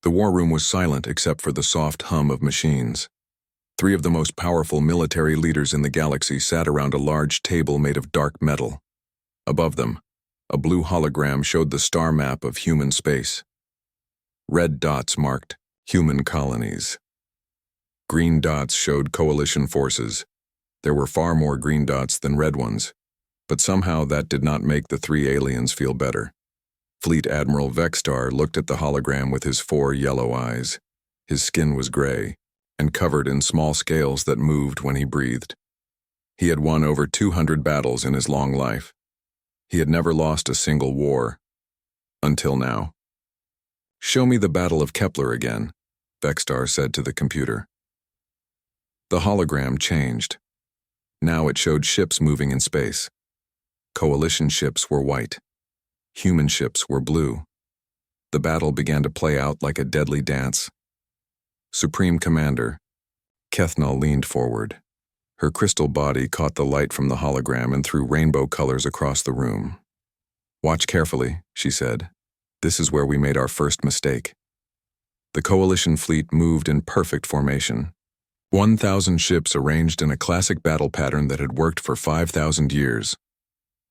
The war room was silent except for the soft hum of machines. Three of the most powerful military leaders in the galaxy sat around a large table made of dark metal. Above them, a blue hologram showed the star map of human space. Red dots marked human colonies. Green dots showed coalition forces. There were far more green dots than red ones, but somehow that did not make the three aliens feel better. Fleet Admiral Vextar looked at the hologram with his 4 yellow eyes. His skin was gray and covered in small scales that moved when he breathed. He had won over 200 battles in his long life. He had never lost a single war. Until now. "Show me the Battle of Kepler again," Vextar said to the computer. The hologram changed. Now it showed ships moving in space. Coalition ships were white. Human ships were blue. The battle began to play out like a deadly dance. Supreme Commander, Kethnal leaned forward. Her crystal body caught the light from the hologram and threw rainbow colors across the room. "Watch carefully," she said. "This is where we made our first mistake." The coalition fleet moved in perfect formation. 1,000 ships arranged in a classic battle pattern that had worked for 5,000 years.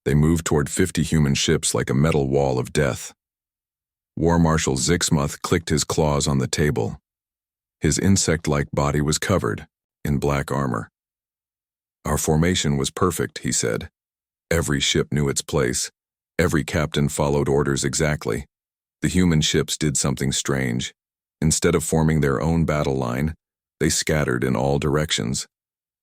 They moved toward 50 human ships like a metal wall of death. War Marshal Zixmuth clicked his claws on the table. His insect-like body was covered in black armor. "Our formation was perfect," he said. "Every ship knew its place. Every captain followed orders exactly. The human ships did something strange. Instead of forming their own battle line, they scattered in all directions.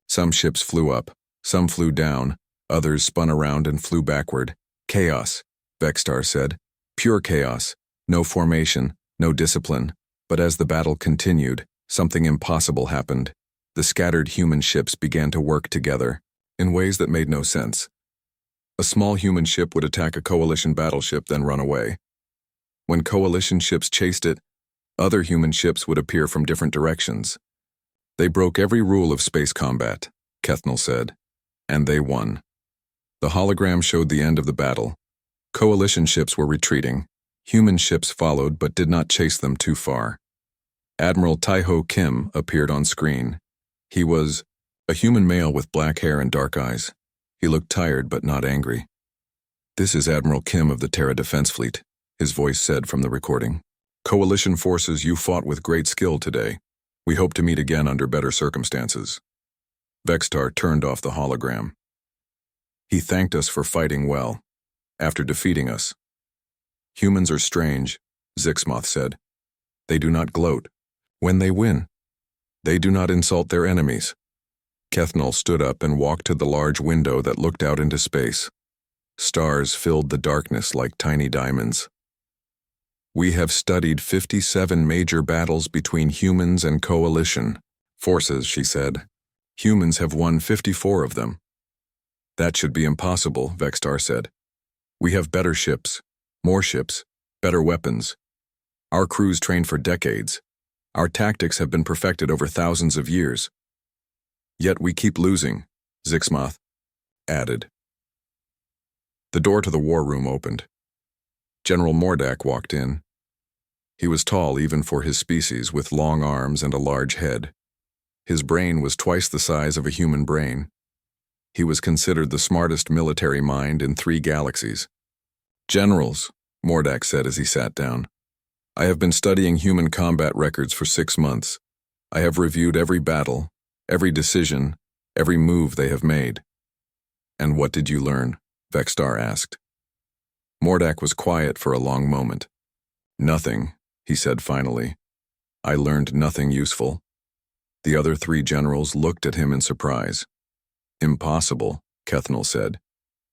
Some ships flew up, some flew down, others spun around and flew backward. Chaos," Vextar said. "Pure chaos. No formation, no discipline." But as the battle continued, something impossible happened. The scattered human ships began to work together in ways that made no sense. A small human ship would attack a coalition battleship, then run away. When coalition ships chased it, other human ships would appear from different directions. "They broke every rule of space combat," Kethnal said, "and they won." The hologram showed the end of the battle. Coalition ships were retreating. Human ships followed but did not chase them too far. Admiral Taiho Kim appeared on screen. He was a human male with black hair and dark eyes. He looked tired but not angry. "This is Admiral Kim of the Terra Defense Fleet," his voice said from the recording. "Coalition forces, you fought with great skill today. We hope to meet again under better circumstances." Vextar turned off the hologram. "He thanked us for fighting well, after defeating us." "Humans are strange," Zixmuth said. "They do not gloat when they win. They do not insult their enemies." Kethnal stood up and walked to the large window that looked out into space. Stars filled the darkness like tiny diamonds. "We have studied 57 major battles between humans and coalition forces," she said. "Humans have won 54 of them." "That should be impossible," Vextar said. "We have better ships, more ships, better weapons. Our crews trained for decades. Our tactics have been perfected over thousands of years. Yet we keep losing," Zixmuth added. The door to the war room opened. General Mordak walked in. He was tall even for his species, with long arms and a large head. His brain was twice the size of a human brain. He was considered the smartest military mind in 3 galaxies. "Generals," Mordak said as he sat down, "I have been studying human combat records for 6 months. I have reviewed every battle, every decision, every move they have made." "And what did you learn?" Vextar asked. Mordak was quiet for a long moment. "Nothing," he said finally. "I learned nothing useful." The other 3 generals looked at him in surprise. "Impossible," Kethnal said.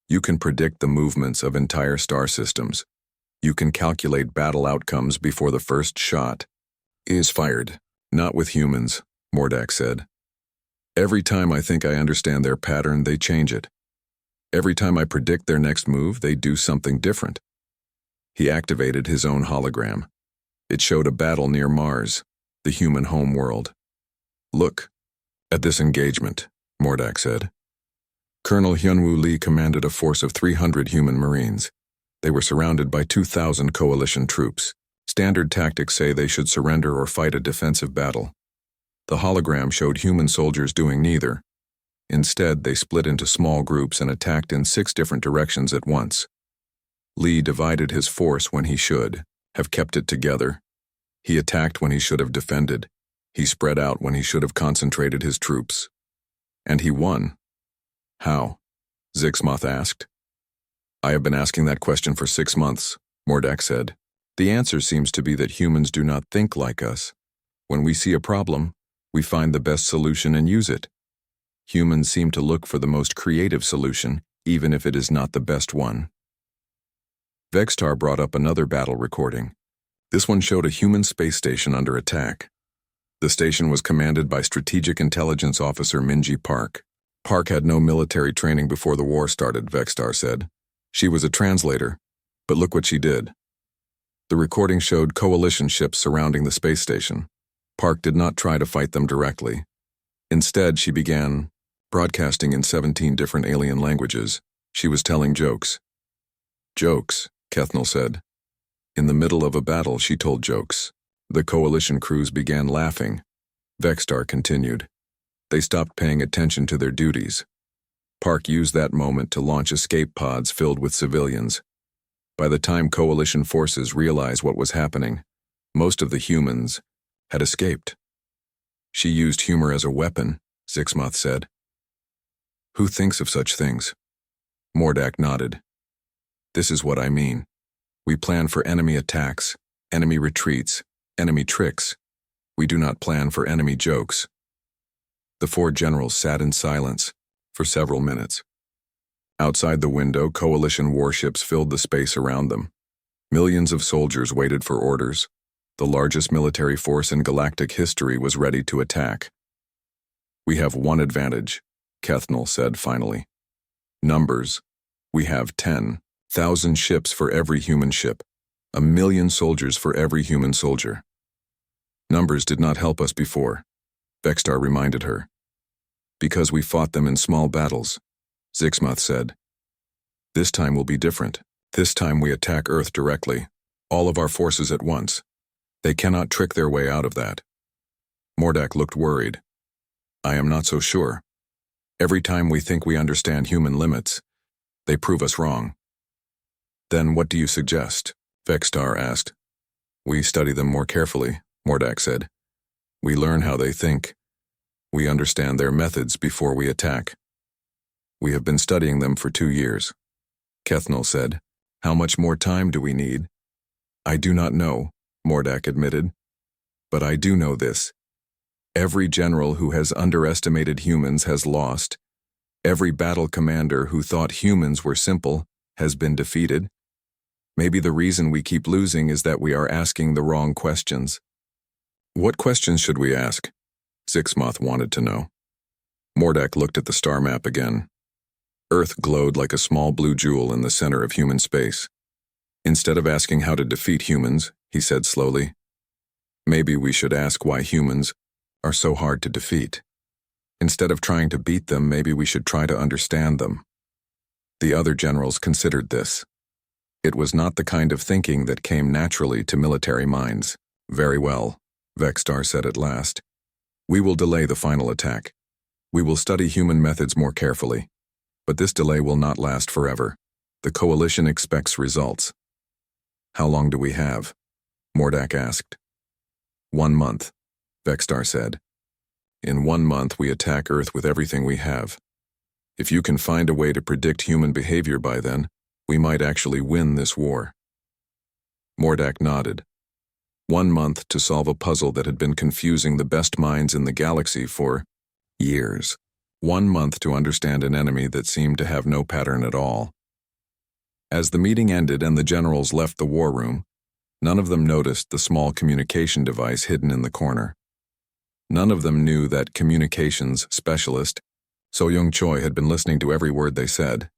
"You can predict the movements of entire star systems. You can calculate battle outcomes before the first shot is fired." "Not with humans," Mordak said. "Every time I think I understand their pattern, they change it. Every time I predict their next move, they do something different." He activated his own hologram. It showed a battle near Mars, the human homeworld. "Look at this engagement," Mordak said. Colonel Hyunwoo Lee commanded a force of 300 human Marines. They were surrounded by 2,000 coalition troops. Standard tactics say they should surrender or fight a defensive battle. The hologram showed human soldiers doing neither. Instead, they split into small groups and attacked in 6 different directions at once. Lee divided his force when he should have kept it together. He attacked when he should have defended. He spread out when he should have concentrated his troops. And he won. How? Zixmoth asked. I have been asking that question for 6 months, Mordak said. The answer seems to be that humans do not think like us. When we see a problem, we find the best solution and use it. Humans seem to look for the most creative solution, even if it is not the best one. Vextar brought up another battle recording. This one showed a human space station under attack. The station was commanded by Strategic Intelligence Officer Minji Park. Park had no military training before the war started, Vextar said. She was a translator, but look what she did. The recording showed coalition ships surrounding the space station. Park did not try to fight them directly. Instead, she began broadcasting in 17 different alien languages. She was telling jokes. Jokes, Kethnel said. In the middle of a battle, she told jokes. The coalition crews began laughing. Vextar continued. They stopped paying attention to their duties. Park used that moment to launch escape pods filled with civilians. By the time coalition forces realized what was happening, most of the humans had escaped. She used humor as a weapon, Zixmoth said. Who thinks of such things? Mordak nodded. This is what I mean. We plan for enemy attacks, enemy retreats, enemy tricks. We do not plan for enemy jokes. The 4 generals sat in silence for several minutes. Outside the window, coalition warships filled the space around them. Millions of soldiers waited for orders. The largest military force in galactic history was ready to attack. We have one advantage, Kethnel said finally. Numbers. We have 10,000 ships for every human ship, 1 million soldiers for every human soldier. Numbers did not help us before, Vextar reminded her. Because we fought them in small battles, Zixmoth said. This time will be different. This time we attack Earth directly, all of our forces at once. They cannot trick their way out of that. Mordak looked worried. I am not so sure. Every time we think we understand human limits, they prove us wrong. Then what do you suggest? Vextar asked. We study them more carefully, Mordak said. We learn how they think. We understand their methods before we attack. We have been studying them for 2 years. Kethnel said. How much more time do we need? I do not know, Mordak admitted. But I do know this. Every general who has underestimated humans has lost. Every battle commander who thought humans were simple has been defeated. Maybe the reason we keep losing is that we are asking the wrong questions. What questions should we ask? Zixmoth wanted to know. Mordak looked at the star map again. Earth glowed like a small blue jewel in the center of human space. Instead of asking how to defeat humans, he said slowly, maybe we should ask why humans are so hard to defeat. Instead of trying to beat them, maybe we should try to understand them. The other generals considered this. It was not the kind of thinking that came naturally to military minds. Very well, Vextar said at last. We will delay the final attack. We will study human methods more carefully. But this delay will not last forever. The coalition expects results. How long do we have? Mordak asked. 1 month, Vextar said. In 1 month we attack Earth with everything we have. If you can find a way to predict human behavior by then, we might actually win this war. Mordak nodded. 1 month to solve a puzzle that had been confusing the best minds in the galaxy for years. 1 month to understand an enemy that seemed to have no pattern at all. As the meeting ended and the generals left the war room, none of them noticed the small communication device hidden in the corner. None of them knew that communications specialist, So-Young Choi, had been listening to every word they said.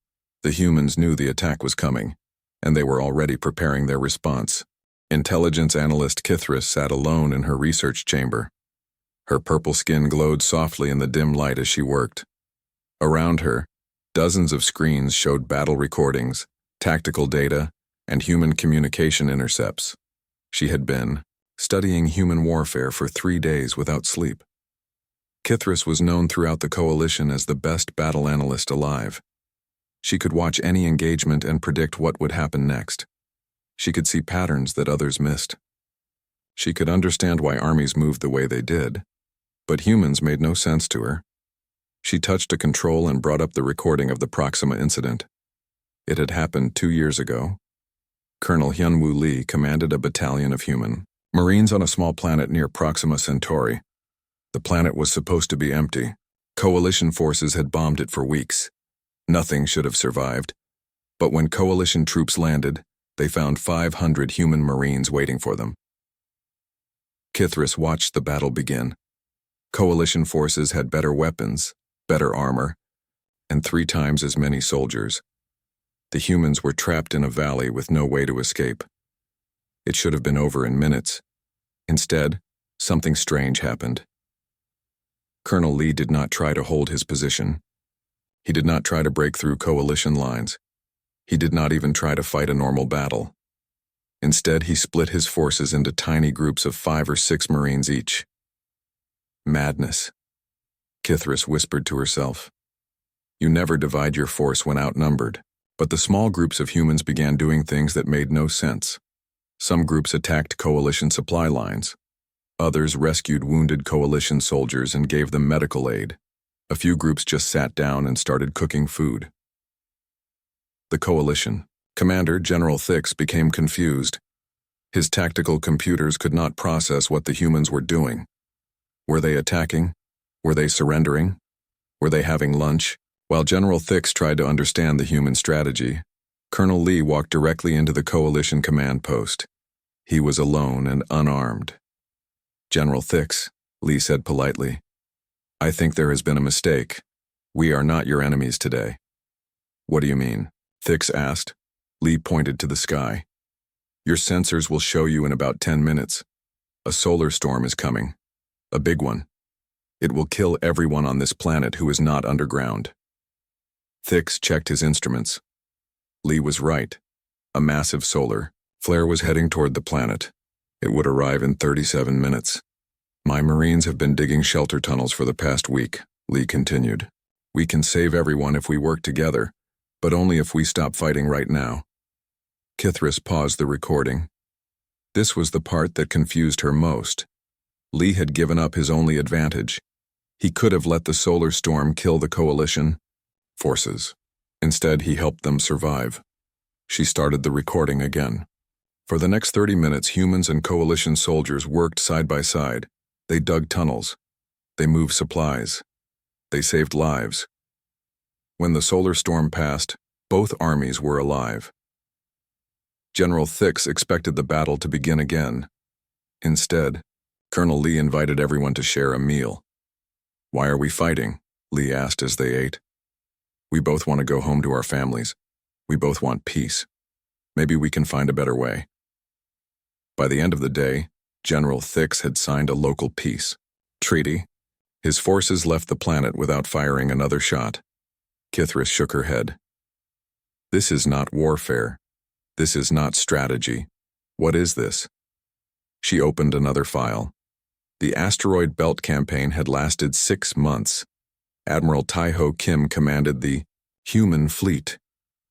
The humans knew the attack was coming, and they were already preparing their response. Intelligence analyst Kithris sat alone in her research chamber. Her purple skin glowed softly in the dim light as she worked. Around her, dozens of screens showed battle recordings, tactical data, and human communication intercepts. She had been studying human warfare for 3 days without sleep. Kithris was known throughout the coalition as the best battle analyst alive. She could watch any engagement and predict what would happen next. She could see patterns that others missed. She could understand why armies moved the way they did, but humans made no sense to her. She touched a control and brought up the recording of the Proxima incident. It had happened 2 years ago. Colonel Hyunwoo Lee commanded a battalion of human Marines on a small planet near Proxima Centauri. The planet was supposed to be empty. Coalition forces had bombed it for weeks. Nothing should have survived. But when coalition troops landed, they found 500 human Marines waiting for them. Kithris watched the battle begin. Coalition forces had better weapons, better armor, and 3 times as many soldiers. The humans were trapped in a valley with no way to escape. It should have been over in minutes. Instead, something strange happened. Colonel Lee did not try to hold his position. He did not try to break through coalition lines. He did not even try to fight a normal battle. Instead, he split his forces into tiny groups of 5 or 6 Marines each. Madness. Kithris whispered to herself. You never divide your force when outnumbered. But the small groups of humans began doing things that made no sense. Some groups attacked coalition supply lines. Others rescued wounded coalition soldiers and gave them medical aid. A few groups just sat down and started cooking food. The coalition commander, General Thix, became confused. His tactical computers could not process what the humans were doing. Were they attacking? Were they surrendering? Were they having lunch? While General Thix tried to understand the human strategy, Colonel Lee walked directly into the coalition command post. He was alone and unarmed. General Thix, Lee said politely, I think there has been a mistake. We are not your enemies today. What do you mean? Thix asked. Lee pointed to the sky. Your sensors will show you in about 10 minutes. A solar storm is coming. A big one. It will kill everyone on this planet who is not underground. Thix checked his instruments. Lee was right. A massive solar flare was heading toward the planet. It would arrive in 37 minutes. My Marines have been digging shelter tunnels for the past week, Lee continued. We can save everyone if we work together, but only if we stop fighting right now. Kithris paused the recording. This was the part that confused her most. Lee had given up his only advantage. He could have let the solar storm kill the coalition forces. Instead, he helped them survive. She started the recording again. For the next 30 minutes, humans and coalition soldiers worked side by side. They dug tunnels. They moved supplies. They saved lives. When the solar storm passed, both armies were alive. General Thix expected the battle to begin again. Instead, Colonel Lee invited everyone to share a meal. Why are we fighting? Lee asked as they ate. We both want to go home to our families. We both want peace. Maybe we can find a better way. By the end of the day, General Thix had signed a local peace treaty. His forces left the planet without firing another shot. Kithris shook her head. This is not warfare. This is not strategy. What is this? She opened another file. The asteroid belt campaign had lasted 6 months. Admiral Taiho Kim commanded the human fleet.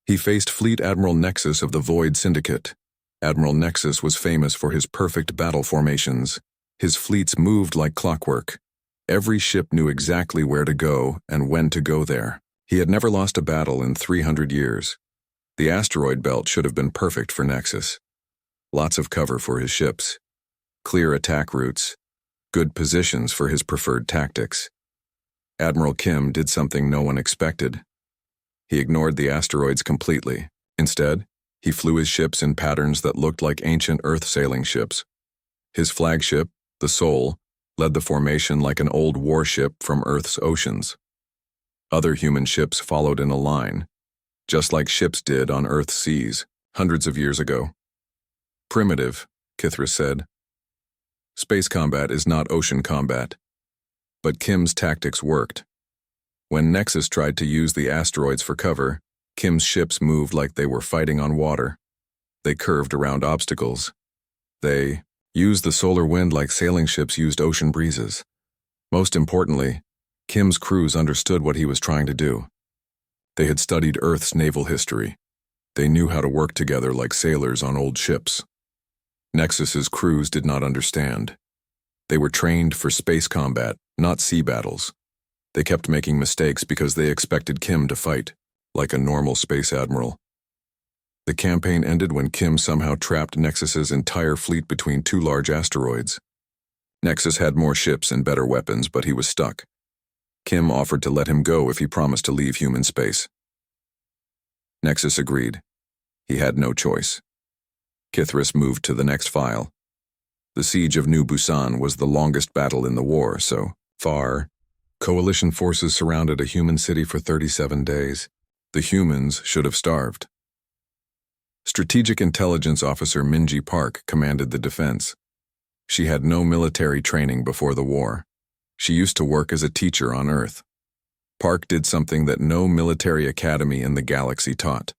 He faced Fleet Admiral Nexus of the Void Syndicate. Admiral Nexus was famous for his perfect battle formations. His fleets moved like clockwork. Every ship knew exactly where to go and when to go there. He had never lost a battle in 300 years. The asteroid belt should have been perfect for Nexus. Lots of cover for his ships. Clear attack routes. Good positions for his preferred tactics. Admiral Kim did something no one expected. He ignored the asteroids completely. Instead, he flew his ships in patterns that looked like ancient Earth sailing ships. His flagship, the Soul, led the formation like an old warship from Earth's oceans. Other human ships followed in a line, just like ships did on Earth's seas hundreds of years ago. Primitive, Kithris said. Space combat is not ocean combat. But Kim's tactics worked. When Nexus tried to use the asteroids for cover, Kim's ships moved like they were fighting on water. They curved around obstacles. They used the solar wind like sailing ships used ocean breezes. Most importantly, Kim's crews understood what he was trying to do. They had studied Earth's naval history. They knew how to work together like sailors on old ships. Nexus's crews did not understand. They were trained for space combat, not sea battles. They kept making mistakes because they expected Kim to fight, like a normal space admiral. The campaign ended when Kim somehow trapped Nexus's entire fleet between two large asteroids. Nexus had more ships and better weapons, but he was stuck. Kim offered to let him go if he promised to leave human space. Nexus agreed. He had no choice. Kithris moved to the next file. The siege of New Busan was the longest battle in the war so far. Coalition forces surrounded a human city for 37 days. The humans should have starved. Strategic Intelligence Officer Minji Park commanded the defense. She had no military training before the war. She used to work as a teacher on Earth. Park did something that no military academy in the galaxy taught.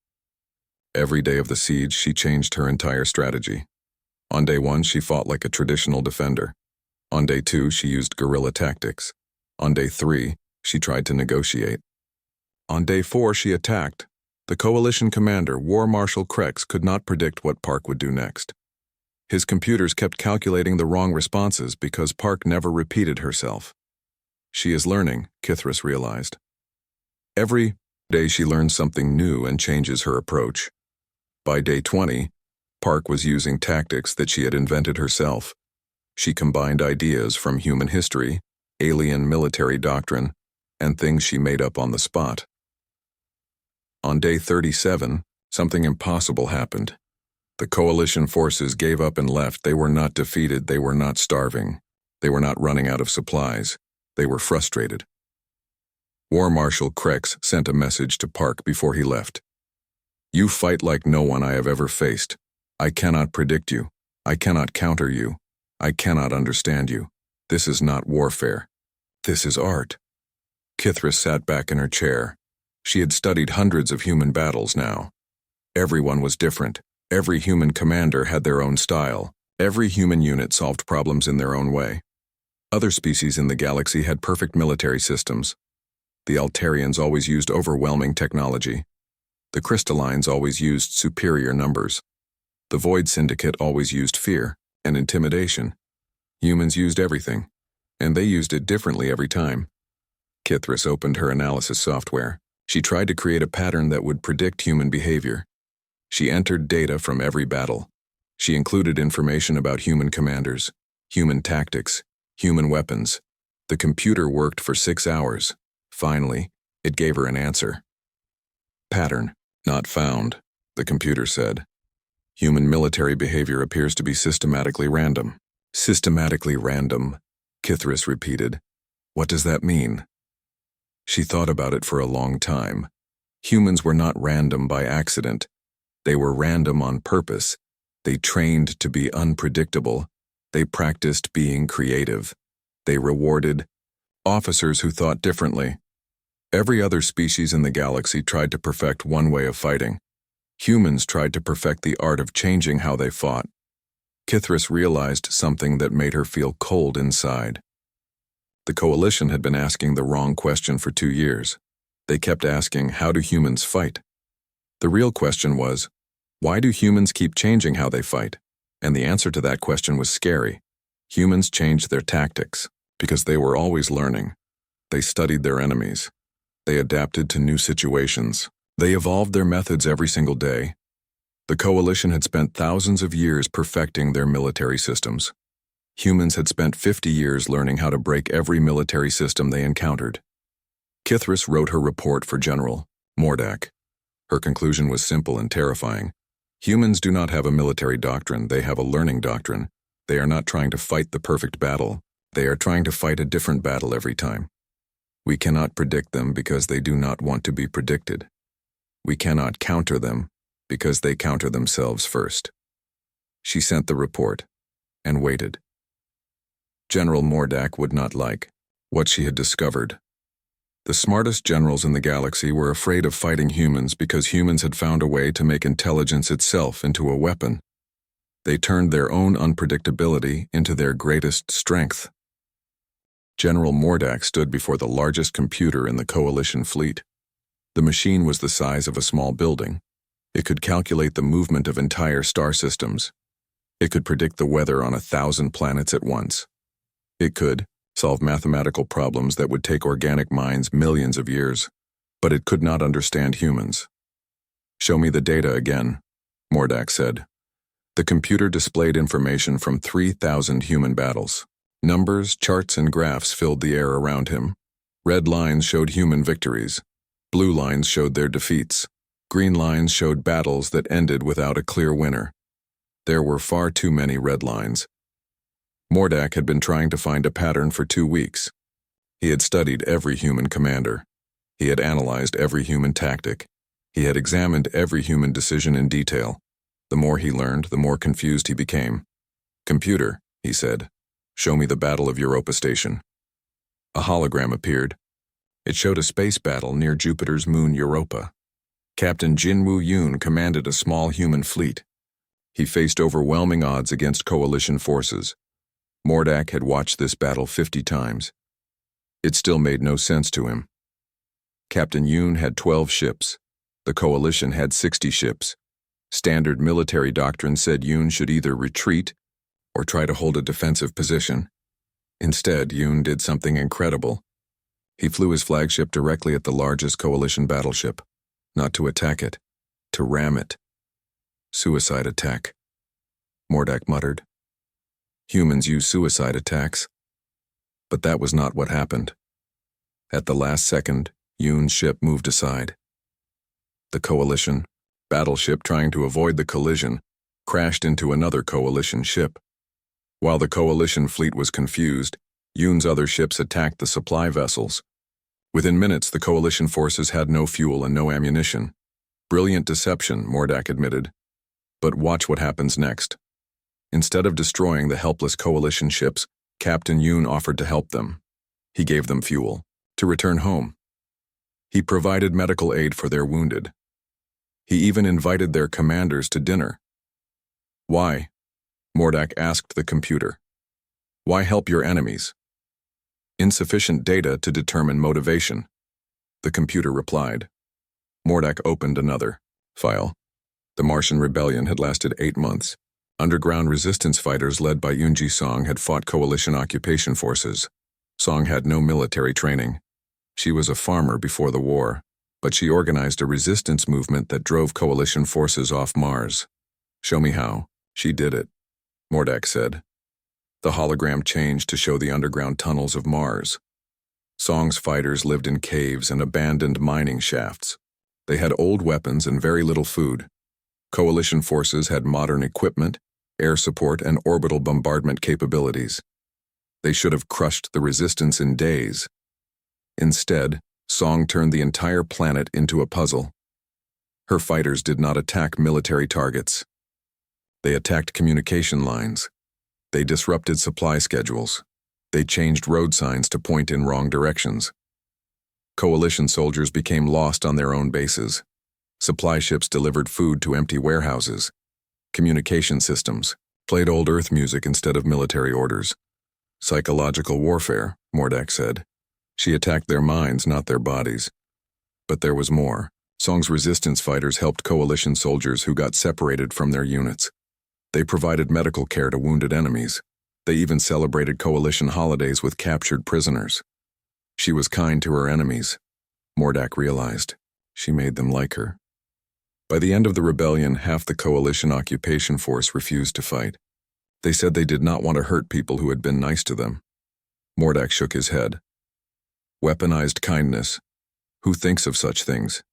Every day of the siege, she changed her entire strategy. On day 1, she fought like a traditional defender. On day 2, she used guerrilla tactics. On day 3, she tried to negotiate. On day 4, she attacked. The coalition commander, War Marshal Krex, could not predict what Park would do next. His computers kept calculating the wrong responses because Park never repeated herself. She is learning, Kithris realized. Every day she learns something new and changes her approach. By day 20, Park was using tactics that she had invented herself. She combined ideas from human history, alien military doctrine, and things she made up on the spot. On day 37, something impossible happened. The coalition forces gave up and left. They were not defeated. They were not starving. They were not running out of supplies. They were frustrated. War Marshal Krex sent a message to Park before he left. You fight like no one I have ever faced. I cannot predict you. I cannot counter you. I cannot understand you. This is not warfare. This is art. Kithris sat back in her chair. She had studied hundreds of human battles now. Everyone was different. Every human commander had their own style. Every human unit solved problems in their own way. Other species in the galaxy had perfect military systems. The Altarians always used overwhelming technology. The Crystallines always used superior numbers. The Void Syndicate always used fear and intimidation. Humans used everything, and they used it differently every time. Kithris opened her analysis software. She tried to create a pattern that would predict human behavior. She entered data from every battle. She included information about human commanders, human tactics, human weapons. The computer worked for 6 hours. Finally, it gave her an answer. Pattern, not found, the computer said. Human military behavior appears to be systematically random. Systematically random, Kithris repeated. What does that mean? She thought about it for a long time. Humans were not random by accident. They were random on purpose. They trained to be unpredictable. They practiced being creative. They rewarded officers who thought differently. Every other species in the galaxy tried to perfect one way of fighting. Humans tried to perfect the art of changing how they fought. Kithris realized something that made her feel cold inside. The coalition had been asking the wrong question for 2 years. They kept asking, how do humans fight? The real question was, why do humans keep changing how they fight? And the answer to that question was scary. Humans changed their tactics because they were always learning. They studied their enemies. They adapted to new situations. They evolved their methods every single day. The coalition had spent thousands of years perfecting their military systems. Humans had spent 50 years learning how to break every military system they encountered. Kithris wrote her report for General Mordak. Her conclusion was simple and terrifying. Humans do not have a military doctrine, they have a learning doctrine. They are not trying to fight the perfect battle. They are trying to fight a different battle every time. We cannot predict them because they do not want to be predicted. We cannot counter them because they counter themselves first. She sent the report and waited. General Mordak would not like what she had discovered. The smartest generals in the galaxy were afraid of fighting humans because humans had found a way to make intelligence itself into a weapon. They turned their own unpredictability into their greatest strength. General Mordak stood before the largest computer in the coalition fleet. The machine was the size of a small building. It could calculate the movement of entire star systems. It could predict the weather on 1,000 planets at once. It could solve mathematical problems that would take organic minds millions of years. But it could not understand humans. "Show me the data again," Mordak said. The computer displayed information from 3,000 human battles. Numbers, charts, and graphs filled the air around him. Red lines showed human victories. Blue lines showed their defeats. Green lines showed battles that ended without a clear winner. There were far too many red lines. Mordak had been trying to find a pattern for 2 weeks. He had studied every human commander. He had analyzed every human tactic. He had examined every human decision in detail. The more he learned, the more confused he became. "Computer," he said, "show me the Battle of Europa Station." A hologram appeared. It showed a space battle near Jupiter's moon Europa. Captain Jinwoo Yoon commanded a small human fleet. He faced overwhelming odds against coalition forces. Mordak had watched this battle 50 times. It still made no sense to him. Captain Yoon had 12 ships. The coalition had 60 ships. Standard military doctrine said Yoon should either retreat or try to hold a defensive position. Instead, Yoon did something incredible. He flew his flagship directly at the largest coalition battleship, not to attack it, to ram it. "Suicide attack," Mordak muttered. "Humans use suicide attacks." But that was not what happened. At the last second, Yoon's ship moved aside. The coalition battleship, trying to avoid the collision, crashed into another coalition ship. While the coalition fleet was confused, Yoon's other ships attacked the supply vessels. Within minutes, the coalition forces had no fuel and no ammunition. "Brilliant deception," Mordak admitted. But watch what happens next. Instead of destroying the helpless coalition ships, Captain Yoon offered to help them. He gave them fuel to return home. He provided medical aid for their wounded. He even invited their commanders to dinner. "Why?" Mordak asked the computer. "Why help your enemies?" "Insufficient data to determine motivation," the computer replied. Mordak opened another file. The Martian rebellion had lasted 8 months. Underground resistance fighters led by Yoonji Song had fought coalition occupation forces. Song had no military training. She was a farmer before the war, but she organized a resistance movement that drove coalition forces off Mars. "Show me how." "She did it," Mordak said. The hologram changed to show the underground tunnels of Mars. Song's fighters lived in caves and abandoned mining shafts. They had old weapons and very little food. Coalition forces had modern equipment, air support, and orbital bombardment capabilities. They should have crushed the resistance in days. Instead, Song turned the entire planet into a puzzle. Her fighters did not attack military targets. They attacked communication lines. They disrupted supply schedules. They changed road signs to point in wrong directions. Coalition soldiers became lost on their own bases. Supply ships delivered food to empty warehouses. Communication systems played old Earth music instead of military orders. "Psychological warfare," Mordak said. She attacked their minds, not their bodies. But there was more. Song's resistance fighters helped coalition soldiers who got separated from their units. They provided medical care to wounded enemies. They even celebrated coalition holidays with captured prisoners. She was kind to her enemies. Mordak realized. She made them like her. By the end of the rebellion, half the coalition occupation force refused to fight. They said they did not want to hurt people who had been nice to them. Mordak shook his head. Weaponized kindness. Who thinks of such things?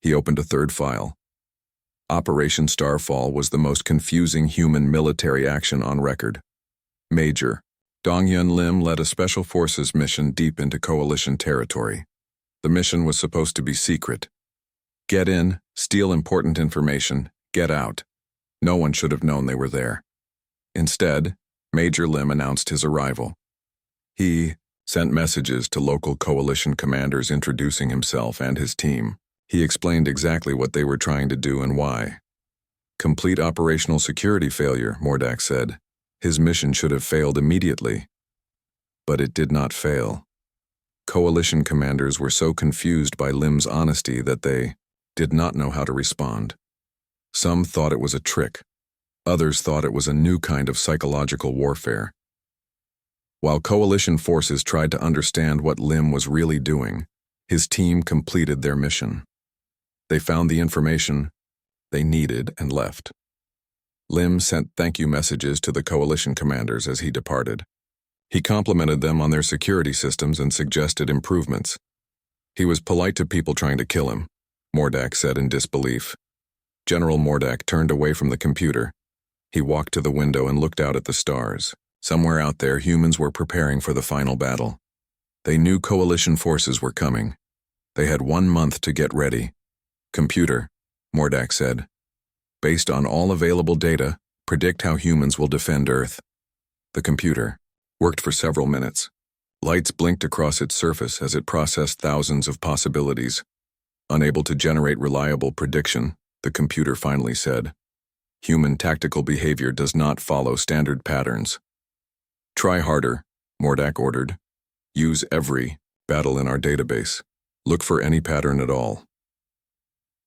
He opened a third file. Operation Starfall was the most confusing human military action on record. Major Dong-Yun Lim led a special forces mission deep into coalition territory. The mission was supposed to be secret. Get in, steal important information, get out. No one should have known they were there. Instead, Major Lim announced his arrival. He sent messages to local coalition commanders introducing himself and his team. He explained exactly what they were trying to do and why. Complete operational security failure, Mordak said. His mission should have failed immediately. But it did not fail. Coalition commanders were so confused by Lim's honesty that they did not know how to respond. Some thought it was a trick. Others thought it was a new kind of psychological warfare. While coalition forces tried to understand what Lim was really doing, his team completed their mission. They found the information they needed and left. Lim sent thank you messages to the coalition commanders as he departed. He complimented them on their security systems and suggested improvements. He was polite to people trying to kill him, Mordak said in disbelief. General Mordak turned away from the computer. He walked to the window and looked out at the stars. Somewhere out there, humans were preparing for the final battle. They knew coalition forces were coming. They had 1 month to get ready. Computer, Mordak said. Based on all available data, predict how humans will defend Earth. The computer worked for several minutes. Lights blinked across its surface as it processed thousands of possibilities. Unable to generate reliable prediction, the computer finally said, "Human tactical behavior does not follow standard patterns." "Try harder," Mordak ordered. "Use every battle in our database. Look for any pattern at all."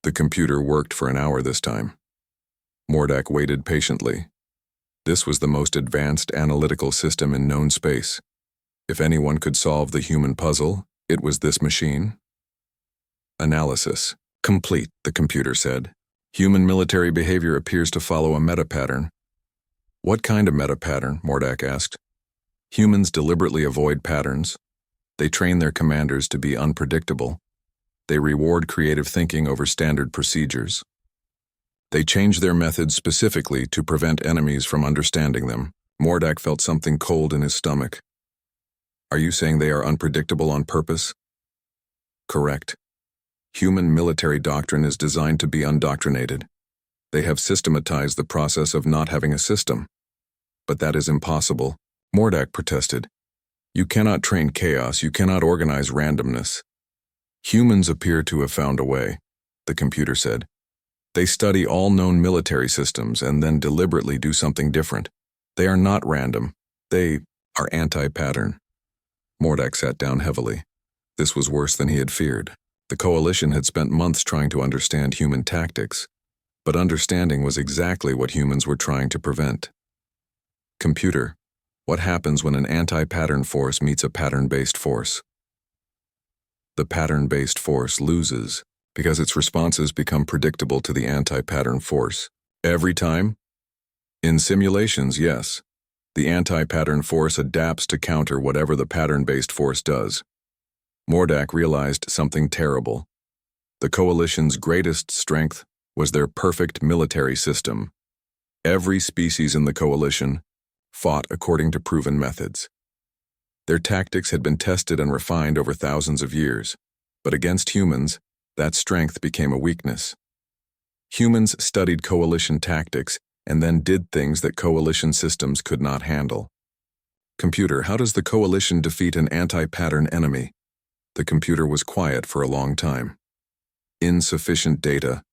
The computer worked for an hour this time. Mordak waited patiently. This was the most advanced analytical system in known space. If anyone could solve the human puzzle, it was this machine. Analysis complete, the computer said. Human military behavior appears to follow a meta-pattern. What kind of meta-pattern? Mordak asked. Humans deliberately avoid patterns. They train their commanders to be unpredictable. They reward creative thinking over standard procedures. They change their methods specifically to prevent enemies from understanding them. Mordak felt something cold in his stomach. Are you saying they are unpredictable on purpose? Correct. Human military doctrine is designed to be undoctrinated. They have systematized the process of not having a system. But that is impossible, Mordak protested. You cannot train chaos, you cannot organize randomness. Humans appear to have found a way, the computer said. They study all known military systems and then deliberately do something different. They are not random. They are anti-pattern. Mordak sat down heavily. This was worse than he had feared. The coalition had spent months trying to understand human tactics, but understanding was exactly what humans were trying to prevent. Computer, what happens when an anti-pattern force meets a pattern-based force? The pattern-based force loses because its responses become predictable to the anti-pattern force. Every time? In simulations, yes. The anti-pattern force adapts to counter whatever the pattern-based force does. Mordak realized something terrible. The coalition's greatest strength was their perfect military system. Every species in the coalition fought according to proven methods. Their tactics had been tested and refined over thousands of years, but against humans, that strength became a weakness. Humans studied coalition tactics and then did things that coalition systems could not handle. Computer, how does the coalition defeat an anti-pattern enemy? The computer was quiet for a long time. Insufficient data.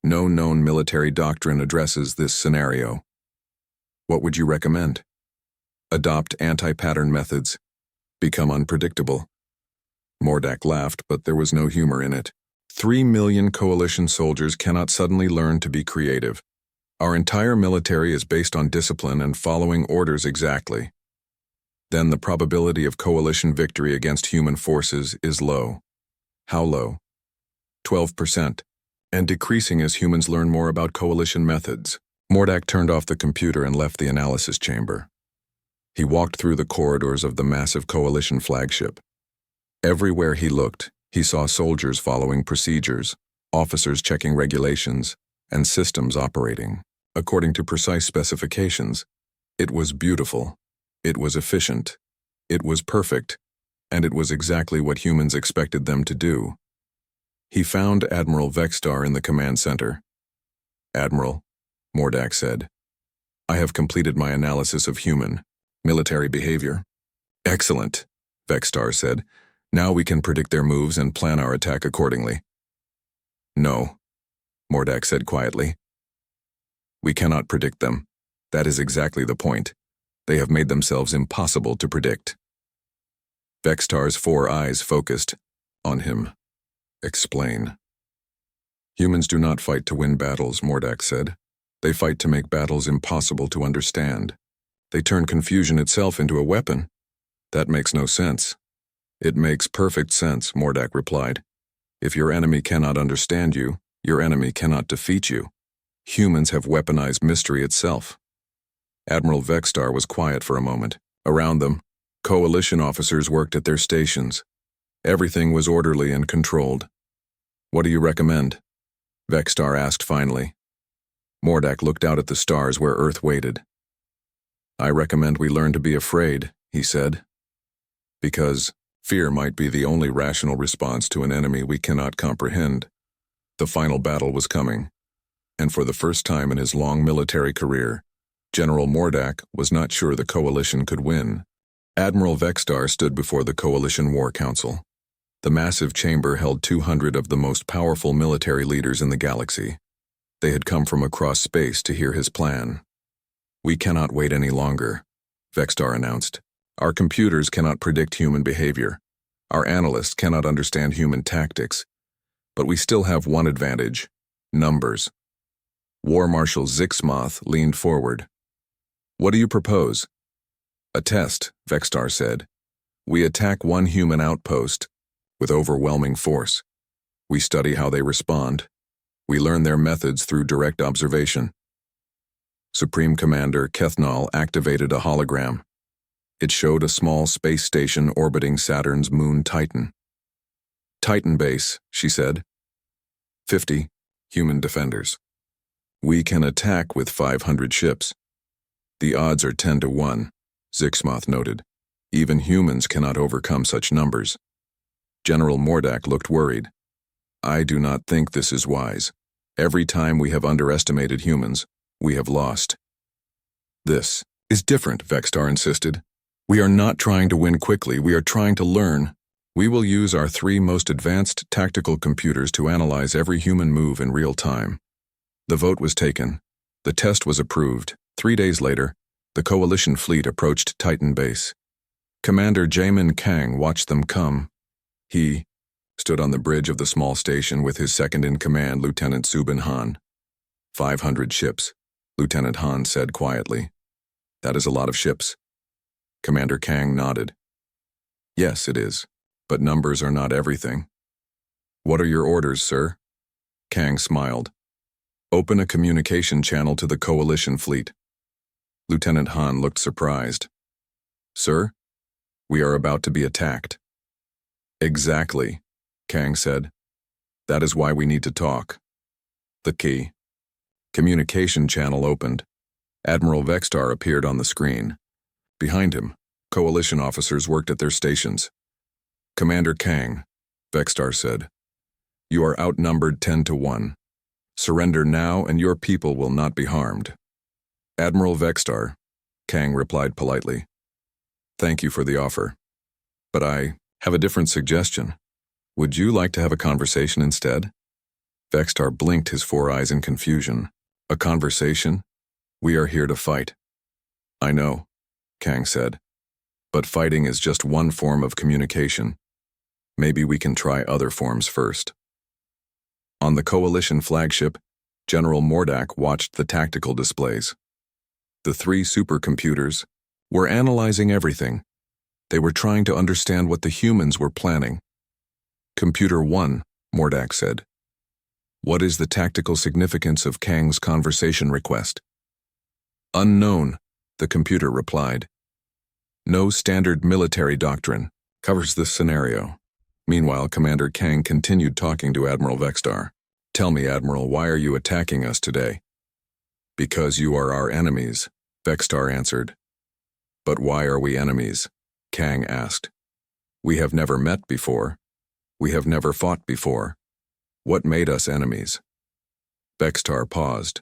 No known military doctrine addresses this scenario. What would you recommend? Adopt anti-pattern methods. Become unpredictable. Mordak laughed, but there was no humor in it. 3 million coalition soldiers cannot suddenly learn to be creative. Our entire military is based on discipline and following orders exactly. Then the probability of coalition victory against human forces is low. How low? 12%, and decreasing as humans learn more about coalition methods. Mordak turned off the computer and left the analysis chamber. He walked through the corridors of the massive coalition flagship. Everywhere he looked, he saw soldiers following procedures, officers checking regulations, and systems operating according to precise specifications. It was beautiful. It was efficient. It was perfect. And it was exactly what humans expected them to do. He found Admiral Vexstar in the command center. Admiral, Mordak said, I have completed my analysis of human military behavior. Excellent, Vexstar said. Now we can predict their moves and plan our attack accordingly. No, Mordak said quietly. We cannot predict them. That is exactly the point. They have made themselves impossible to predict. Vextar's 4 eyes focused on him. Explain. Humans do not fight to win battles, Mordak said. They fight to make battles impossible to understand. They turn confusion itself into a weapon. That makes no sense. It makes perfect sense, Mordak replied. If your enemy cannot understand you, your enemy cannot defeat you. Humans have weaponized mystery itself. Admiral Vextar was quiet for a moment. Around them, coalition officers worked at their stations. Everything was orderly and controlled. What do you recommend? Vextar asked finally. Mordak looked out at the stars where Earth waited. I recommend we learn to be afraid, he said. Because fear might be the only rational response to an enemy we cannot comprehend. The final battle was coming, and for the first time in his long military career, General Mordak was not sure the coalition could win. Admiral Vextar stood before the Coalition War Council. The massive chamber held 200 of the most powerful military leaders in the galaxy. They had come from across space to hear his plan. We cannot wait any longer, Vextar announced. Our computers cannot predict human behavior. Our analysts cannot understand human tactics. But we still have one advantage: numbers. War Marshal Zixmoth leaned forward. What do you propose? A test, Vextar said. We attack one human outpost with overwhelming force. We study how they respond. We learn their methods through direct observation. Supreme Commander Kethnal activated a hologram. It showed a small space station orbiting Saturn's moon Titan. Titan base, she said. 50 human defenders. We can attack with 500 ships. The odds are 10 to 1, Zixmoth noted. Even humans cannot overcome such numbers. General Mordak looked worried. I do not think this is wise. Every time we have underestimated humans, we have lost. This is different, Vextar insisted. We are not trying to win quickly, we are trying to learn. We will use our 3 most advanced tactical computers to analyze every human move in real time. The vote was taken. The test was approved. 3 days later, the Coalition fleet approached Titan base. Commander Jamin Kang watched them come. He stood on the bridge of the small station with his second-in-command, Lieutenant Subin Han. 500 ships, Lieutenant Han said quietly. That is a lot of ships. Commander Kang nodded. Yes, it is, but numbers are not everything. What are your orders, sir? Kang smiled. Open a communication channel to the Coalition fleet. Lieutenant Han looked surprised. Sir, we are about to be attacked. Exactly, Kang said. That is why we need to talk. The key. Communication channel opened. Admiral Vextar appeared on the screen. Behind him, Coalition officers worked at their stations. Commander Kang, Vextar said, you are outnumbered 10 to 1. Surrender now and your people will not be harmed. Admiral Vextar, Kang replied politely. Thank you for the offer. But I have a different suggestion. Would you like to have a conversation instead? Vextar blinked his 4 eyes in confusion. A conversation? We are here to fight. I know, Kang said. But fighting is just one form of communication. Maybe we can try other forms first. On the Coalition flagship, General Mordak watched the tactical displays. The 3 supercomputers were analyzing everything. They were trying to understand what the humans were planning. Computer 1, Mordak said. What is the tactical significance of Kang's conversation request? Unknown, the computer replied. No standard military doctrine covers this scenario. Meanwhile, Commander Kang continued talking to Admiral Vextar. Tell me, Admiral, why are you attacking us today? Because you are our enemies, Vextar answered. But why are we enemies? Kang asked. We have never met before. We have never fought before. What made us enemies? Vextar paused.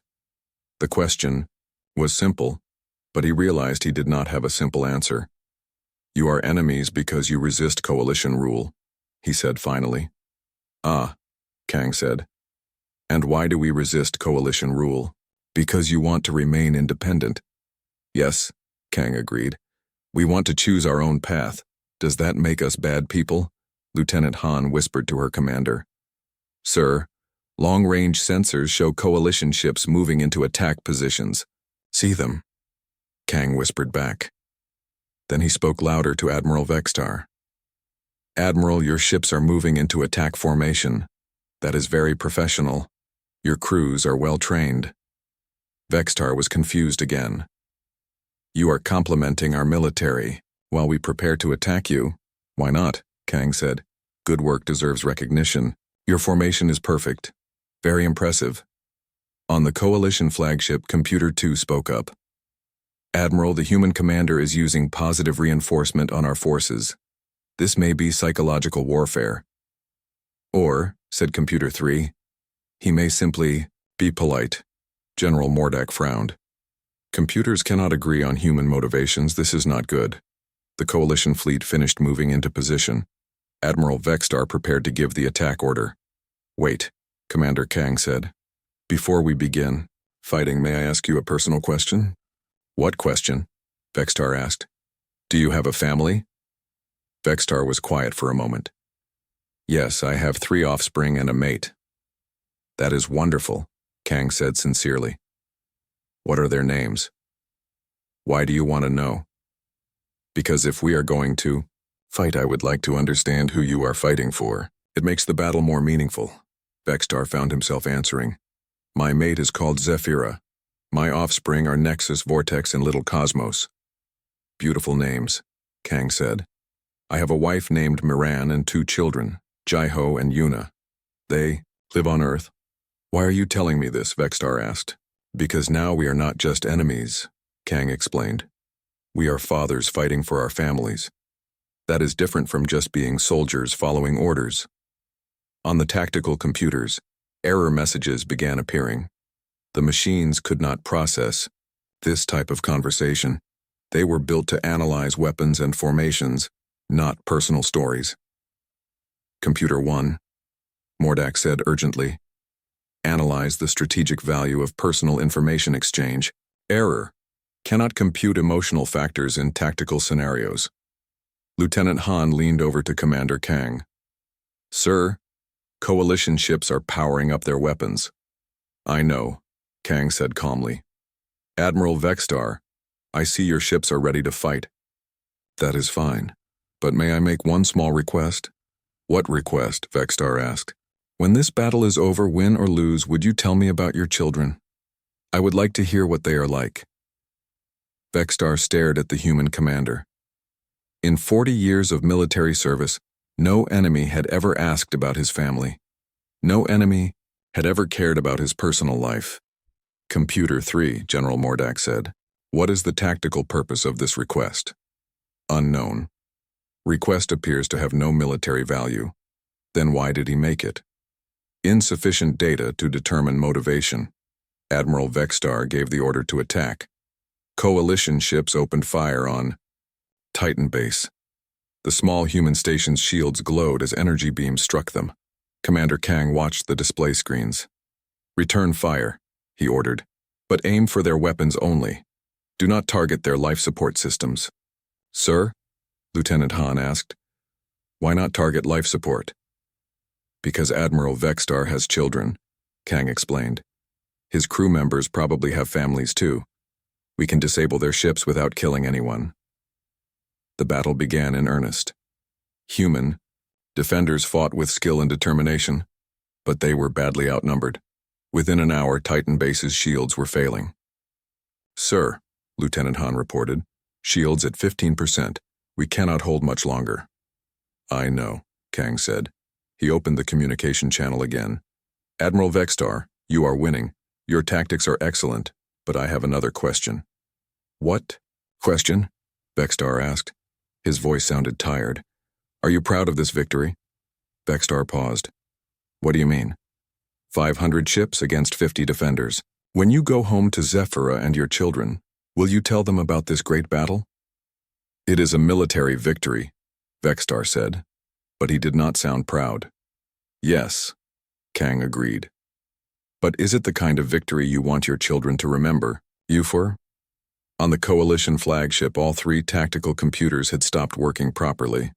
The question was simple, but he realized he did not have a simple answer. You are enemies because you resist coalition rule, he said finally. Ah, Kang said. And why do we resist coalition rule? Because you want to remain independent. Yes, Kang agreed. We want to choose our own path. Does that make us bad people? Lieutenant Han whispered to her commander. Sir, long-range sensors show coalition ships moving into attack positions. See them? Kang whispered back. Then he spoke louder to Admiral Vextar. Admiral, your ships are moving into attack formation. That is very professional. Your crews are well trained. Vextar was confused again. You are complimenting our military while we prepare to attack you. Why not? Kang said. Good work deserves recognition. Your formation is perfect. Very impressive. On the coalition flagship, Computer 2 spoke up. Admiral, the human commander is using positive reinforcement on our forces. This may be psychological warfare. Or, said Computer 3, he may simply be polite. General Mordak frowned. Computers cannot agree on human motivations. This is not good. The coalition fleet finished moving into position. Admiral Vextar prepared to give the attack order. Wait, Commander Kang said. Before we begin fighting, may I ask you a personal question? What question? Vextar asked. Do you have a family? Vextar was quiet for a moment. Yes, I have 3 offspring and a mate. That is wonderful, Kang said sincerely. What are their names? Why do you want to know? Because if we are going to fight, I would like to understand who you are fighting for. It makes the battle more meaningful. Vextar found himself answering. My mate is called Zephyra. My offspring are Nexus, Vortex, and Little Cosmos. Beautiful names, Kang said. I have a wife named Miran and 2 children, Jaiho and Yuna. They live on Earth. Why are you telling me this? Vextar asked. Because now we are not just enemies, Kang explained. We are fathers fighting for our families. That is different from just being soldiers following orders. On the tactical computers, error messages began appearing. The machines could not process this type of conversation. They were built to analyze weapons and formations, not personal stories. Computer 1, Mordak said urgently. Analyze the strategic value of personal information exchange. Error. Cannot compute emotional factors in tactical scenarios. Lieutenant Han leaned over to Commander Kang. Sir, coalition ships are powering up their weapons. I know, Kang said calmly. Admiral Vextar, I see your ships are ready to fight. That is fine. But may I make one small request? What request? Vextar asked. When this battle is over, win or lose, would you tell me about your children? I would like to hear what they are like. Vextar stared at the human commander. In 40 years of military service, no enemy had ever asked about his family. No enemy had ever cared about his personal life. Computer 3, General Mordak said. What is the tactical purpose of this request? Unknown. Request appears to have no military value. Then why did he make it? Insufficient data to determine motivation. Admiral Vextar gave the order to attack. Coalition ships opened fire on Titan Base. The small human station's shields glowed as energy beams struck them. Commander Kang watched the display screens. Return fire, he ordered, but aim for their weapons only. Do not target their life support systems. Sir? Lieutenant Han asked. Why not target life support? Because Admiral Vextar has children, Kang explained. His crew members probably have families too. We can disable their ships without killing anyone. The battle began in earnest. Human defenders fought with skill and determination, but they were badly outnumbered. Within an hour, Titan Base's shields were failing. Sir, Lieutenant Han reported, shields at 15%. We cannot hold much longer. I know, Kang said. He opened the communication channel again. Admiral Vextar, you are winning. Your tactics are excellent, but I have another question. What question? Vextar asked. His voice sounded tired. Are you proud of this victory? Vextar paused. What do you mean? 500 ships against 50 defenders. When you go home to Zephyra and your children, will you tell them about this great battle? It is a military victory, Vextar said, but he did not sound proud. Yes, Kang agreed. But is it the kind of victory you want your children to remember, HFY? On the Coalition flagship, all 3 tactical computers had stopped working properly.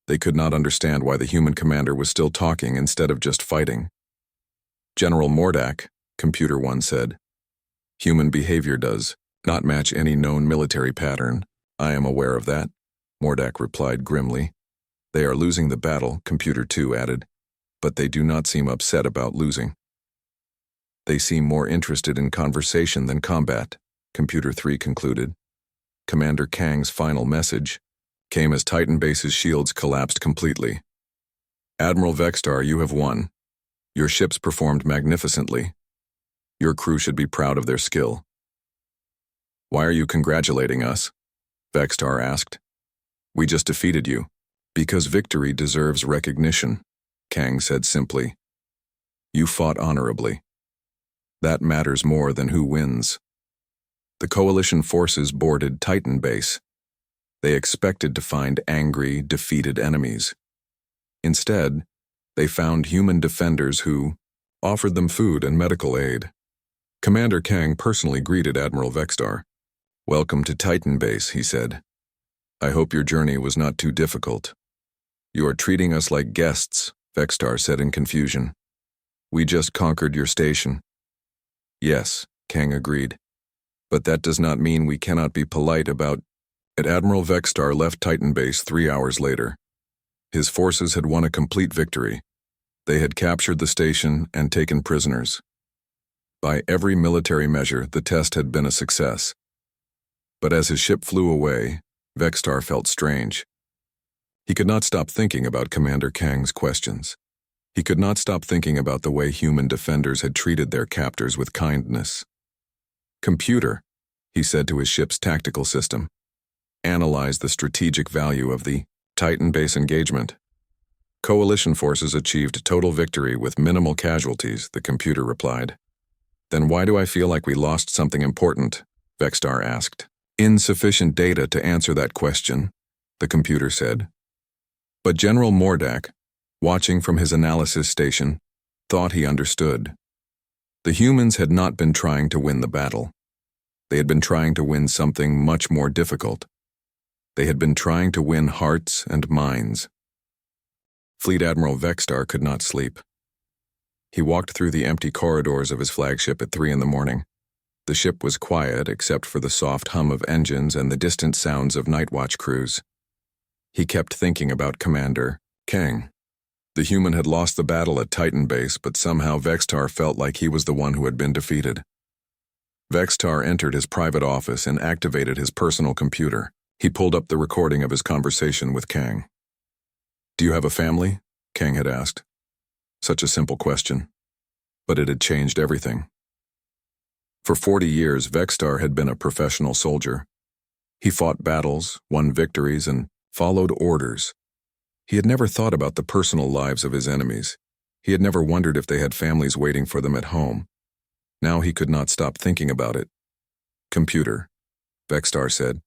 They could not understand why the human commander was still talking instead of just fighting. General Mordak, Computer 1 said, "Human behavior does not match any known military pattern. I am aware of that," Mordak replied grimly. "They are losing the battle," Computer 2 added, "but they do not seem upset about losing. They seem more interested in conversation than combat," Computer 3 concluded. Commander Kang's final message came as Titan Base's shields collapsed completely. "Admiral Vextar, you have won. Your ships performed magnificently. Your crew should be proud of their skill." "Why are you congratulating us?" Vextar asked. "We just defeated you." "Because victory deserves recognition," Kang said simply. "You fought honorably. That matters more than who wins." The Coalition forces boarded Titan Base. They expected to find angry, defeated enemies. Instead, they found human defenders who offered them food and medical aid. Commander Kang personally greeted Admiral Vextar. "Welcome to Titan Base," he said. "I hope your journey was not too difficult." "You are treating us like guests," Vextar said in confusion. "We just conquered your station." "Yes," Kang agreed. "But that does not mean we cannot be polite about it." Admiral Vextar left Titan Base 3 hours later. His forces had won a complete victory. They had captured the station and taken prisoners. By every military measure, the test had been a success. But as his ship flew away, Vextar felt strange. He could not stop thinking about Commander Kang's questions. He could not stop thinking about the way human defenders had treated their captors with kindness. "Computer," he said to his ship's tactical system, "analyze the strategic value of the Titan Base engagement." "Coalition forces achieved total victory with minimal casualties," the computer replied. "Then why do I feel like we lost something important?" Vextar asked. "Insufficient data to answer that question," the computer said. But General Mordak, watching from his analysis station, thought he understood. The humans had not been trying to win the battle. They had been trying to win something much more difficult. They had been trying to win hearts and minds. Fleet Admiral Vextar could not sleep. He walked through the empty corridors of his flagship at 3 a.m. The ship was quiet except for the soft hum of engines and the distant sounds of night watch crews. He kept thinking about Commander Kang. The human had lost the battle at Titan Base, but somehow Vextar felt like he was the one who had been defeated. Vextar entered his private office and activated his personal computer. He pulled up the recording of his conversation with Kang. "Do you have a family?" Kang had asked. Such a simple question. But it had changed everything. For 40 years, Vextar had been a professional soldier. He fought battles, won victories, and followed orders. He had never thought about the personal lives of his enemies. He had never wondered if they had families waiting for them at home. Now he could not stop thinking about it. "Computer," Vextar said,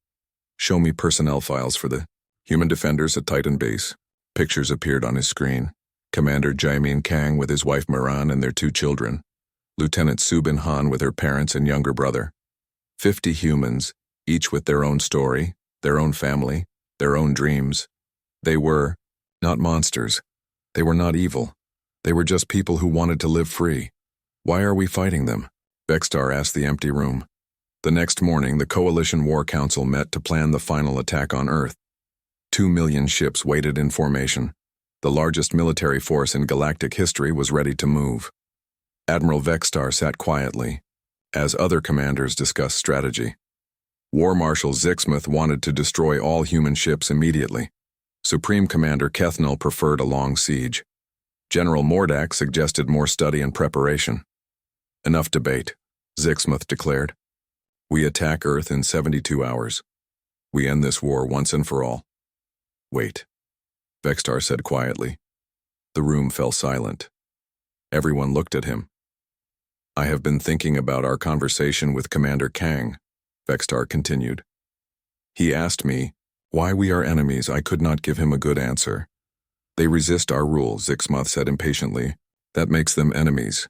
"show me personnel files for the human defenders at Titan Base." Pictures appeared on his screen. Commander Jaemin Kang with his wife Miran and their 2 children. Lieutenant Subin Han with her parents and younger brother. 50 humans, each with their own story, their own family, their own dreams. They were not monsters. They were not evil. They were just people who wanted to live free. "Why are we fighting them?" Vextar asked the empty room. The next morning, the Coalition War Council met to plan the final attack on Earth. 2 million ships waited in formation. The largest military force in galactic history was ready to move. Admiral Vextar sat quietly, as other commanders discussed strategy. War Marshal Zixmuth wanted to destroy all human ships immediately. Supreme Commander Kethnal preferred a long siege. General Mordak suggested more study and preparation. "Enough debate," Zixmuth declared. "We attack Earth in 72 hours. We end this war once and for all." "Wait," Vextar said quietly. The room fell silent. Everyone looked at him. "I have been thinking about our conversation with Commander Kang," Vextar continued. "He asked me why we are enemies. I could not give him a good answer." "They resist our rule," Zixmuth said impatiently. "That makes them enemies."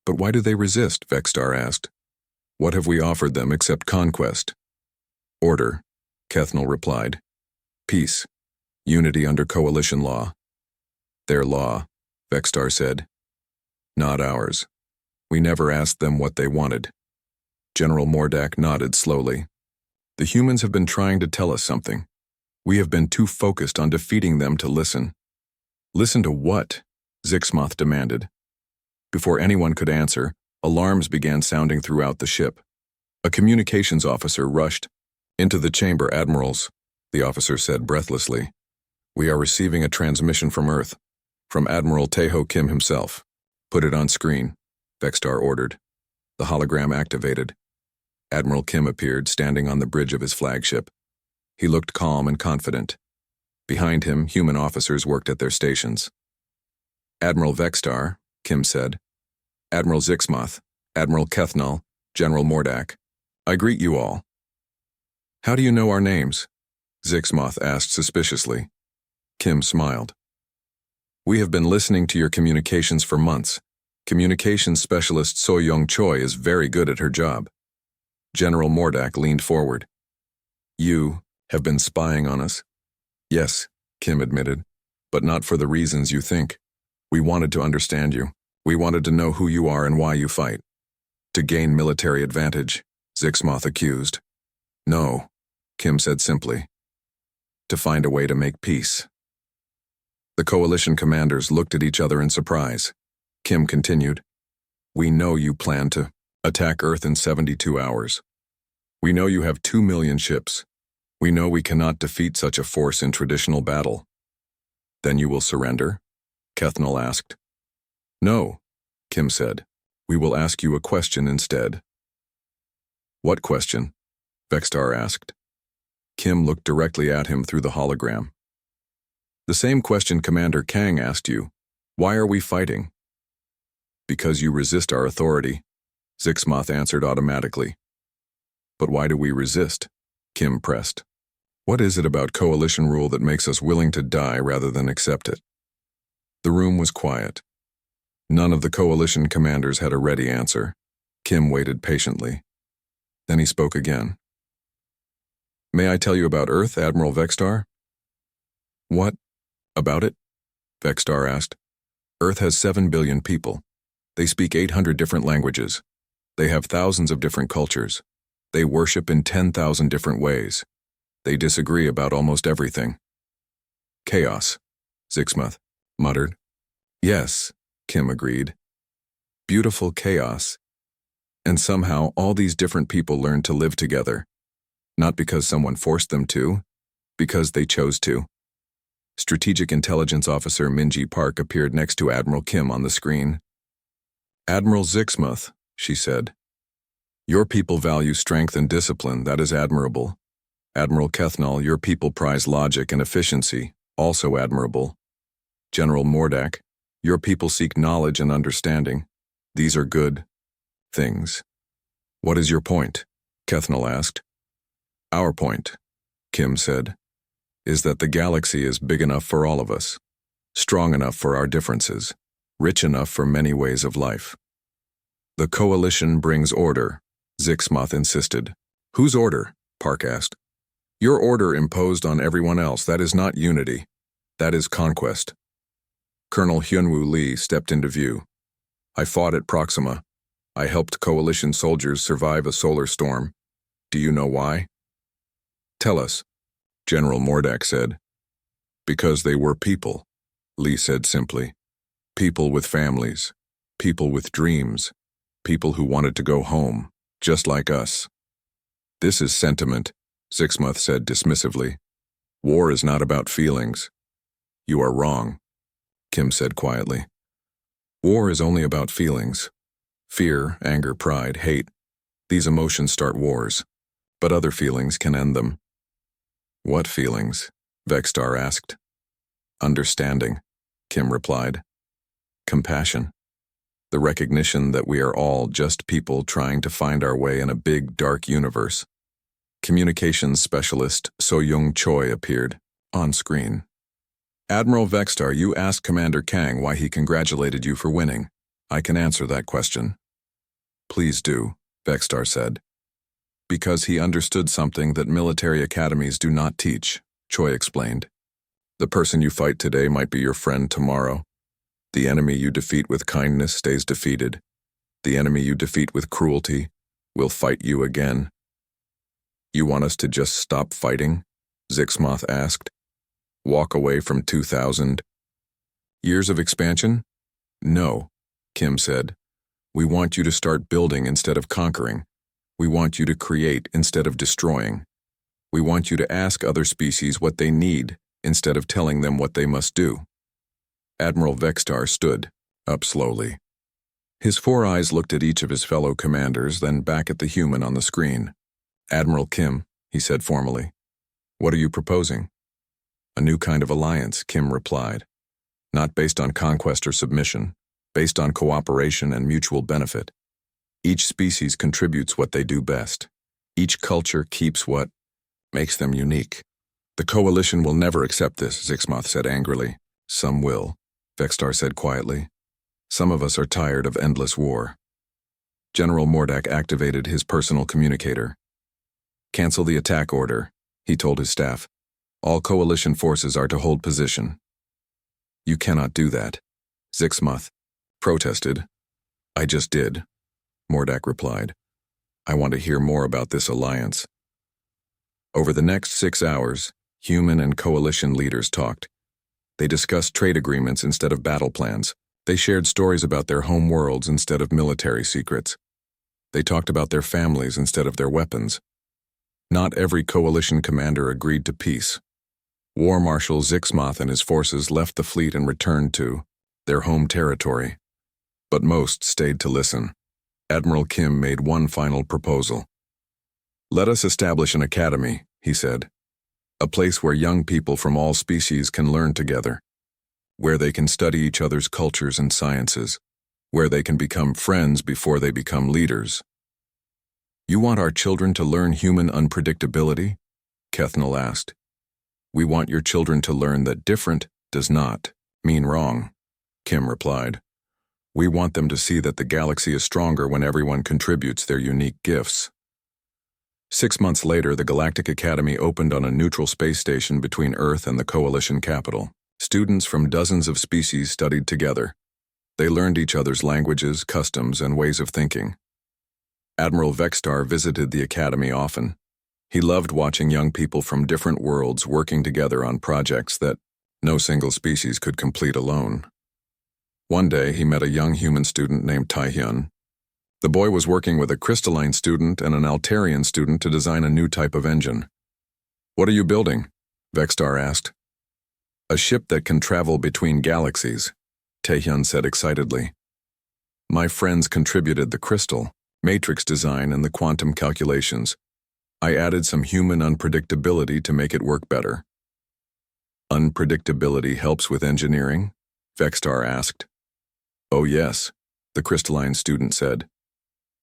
But why do they resist? Vexstar asked. What have we offered them except conquest? Order, Kethnal replied. Peace. Unity under coalition law. Their law, Vexstar said. Not ours. We never asked them what they wanted. General Mordak nodded slowly. The humans have been trying to tell us something. We have been too focused on defeating them to listen. Listen to what? Zixmoth demanded. Before anyone could answer, alarms began sounding throughout the ship. A communications officer rushed. Into the chamber, admirals, the officer said breathlessly. We are receiving a transmission from Earth, from Admiral Taeho Kim himself. Put it on screen, Vexstar ordered. The hologram activated. Admiral Kim appeared, standing on the bridge of his flagship. He looked calm and confident. Behind him, human officers worked at their stations. Admiral Vexstar, Kim said. Admiral Zixmoth, Admiral Kethnal, General Mordak. I greet you all. How do you know our names? Zixmoth asked suspiciously. Kim smiled. We have been listening to your communications for months. Communications specialist So Young Choi is very good at her job. General Mordak leaned forward. You have been spying on us? Yes, Kim admitted, but not for the reasons you think. We wanted to understand you. We wanted to know who you are and why you fight. To gain military advantage, Zixmoth accused. No, Kim said simply. To find a way to make peace. The coalition commanders looked at each other in surprise. Kim continued. We know you plan to attack Earth in 72 hours. We know you have 2 million ships. We know we cannot defeat such a force in traditional battle. Then you will surrender? Kethnal asked. No, Kim said. We will ask you a question instead. What question? Vexstar asked. Kim looked directly at him through the hologram. The same question Commander Kang asked you. Why are we fighting? Because you resist our authority, Zixmoth answered automatically. But why do we resist? Kim pressed. What is it about coalition rule that makes us willing to die rather than accept it? The room was quiet. None of the coalition commanders had a ready answer. Kim waited patiently. Then he spoke again. May I tell you about Earth, Admiral Vexstar? What? About it? Vexstar asked. Earth has 7 billion people. They speak 800 different languages. They have thousands of different cultures. They worship in 10,000 different ways. They disagree about almost everything. Chaos, Zixmoth muttered. Yes, Kim agreed. Beautiful chaos. And somehow all these different people learned to live together. Not because someone forced them to, because they chose to. Strategic Intelligence Officer Minji Park appeared next to Admiral Kim on the screen. Admiral Zixmoth, she said. Your people value strength and discipline, that is admirable. Admiral Kethnal, your people prize logic and efficiency, also admirable. General Mordak, your people seek knowledge and understanding. These are good things. What is your point? Kethnal asked. Our point, Kim said, is that the galaxy is big enough for all of us, strong enough for our differences, rich enough for many ways of life. The coalition brings order, Zixmoth insisted. Whose order? Park asked. Your order imposed on everyone else, that is not unity. That is conquest. Colonel Hyunwoo Lee stepped into view. I fought at Proxima. I helped coalition soldiers survive a solar storm. Do you know why? Tell us, General Mordak said. Because they were people, Lee said simply. People with families, people with dreams, people who wanted to go home, just like us. This is sentiment, Zixmoth said dismissively. War is not about feelings. You are wrong, Kim said quietly. War is only about feelings. Fear, anger, pride, hate. These emotions start wars, but other feelings can end them. What feelings? Vexstar asked. Understanding, Kim replied. Compassion. The recognition that we are all just people trying to find our way in a big, dark universe. Communications specialist So Young Choi appeared, on screen. Admiral Vexstar, you asked Commander Kang why he congratulated you for winning. I can answer that question. Please do, Vextar said. Because he understood something that military academies do not teach, Choi explained. The person you fight today might be your friend tomorrow. The enemy you defeat with kindness stays defeated. The enemy you defeat with cruelty will fight you again. You want us to just stop fighting? Zixmoth asked. Walk away from 2,000 years of expansion? No, Kim said. We want you to start building instead of conquering. We want you to create instead of destroying. We want you to ask other species what they need instead of telling them what they must do. Admiral Vextar stood up slowly. His 4 eyes looked at each of his fellow commanders, then back at the human on the screen. Admiral Kim, he said formally. What are you proposing? A new kind of alliance, Kim replied. Not based on conquest or submission, based on cooperation and mutual benefit. Each species contributes what they do best. Each culture keeps what makes them unique. The coalition will never accept this, Zixmoth said angrily. Some will, Vextar said quietly. Some of us are tired of endless war. General Mordak activated his personal communicator. Cancel the attack order, he told his staff. All coalition forces are to hold position. You cannot do that, Zixmoth protested. I just did, Mordak replied. I want to hear more about this alliance. Over the next 6 hours, human and coalition leaders talked. They discussed trade agreements instead of battle plans. They shared stories about their home worlds instead of military secrets. They talked about their families instead of their weapons. Not every coalition commander agreed to peace. War Marshal Zixmoth and his forces left the fleet and returned to their home territory. But most stayed to listen. Admiral Kim made one final proposal. Let us establish an academy, he said. A place where young people from all species can learn together. Where they can study each other's cultures and sciences. Where they can become friends before they become leaders. You want our children to learn human unpredictability? Kethnal asked. We want your children to learn that different does not mean wrong, Kim replied. We want them to see that the galaxy is stronger when everyone contributes their unique gifts. 6 months later, the Galactic Academy opened on a neutral space station between Earth and the Coalition capital. Students from dozens of species studied together. They learned each other's languages, customs, and ways of thinking. Admiral Vextar visited the academy often. He loved watching young people from different worlds working together on projects that no single species could complete alone. One day, he met a young human student named Taehyun. The boy was working with a crystalline student and an Altarian student to design a new type of engine. What are you building? Vextar asked. A ship that can travel between galaxies, Taehyun said excitedly. My friends contributed the crystal, matrix design, and the quantum calculations. I added some human unpredictability to make it work better. Unpredictability helps with engineering? Vextar asked. Oh yes, the crystalline student said.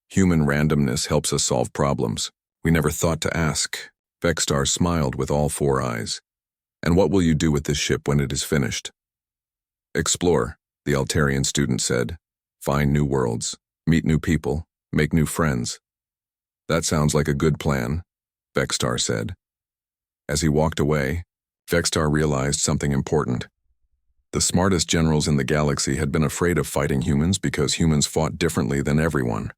Human randomness helps us solve problems. We never thought to ask. Vextar smiled with all 4 eyes. And what will you do with this ship when it is finished? Explore, the Altarian student said. Find new worlds, meet new people, make new friends. That sounds like a good plan, Vextar said. As he walked away, Vextar realized something important. The smartest generals in the galaxy had been afraid of fighting humans because humans fought differently than everyone.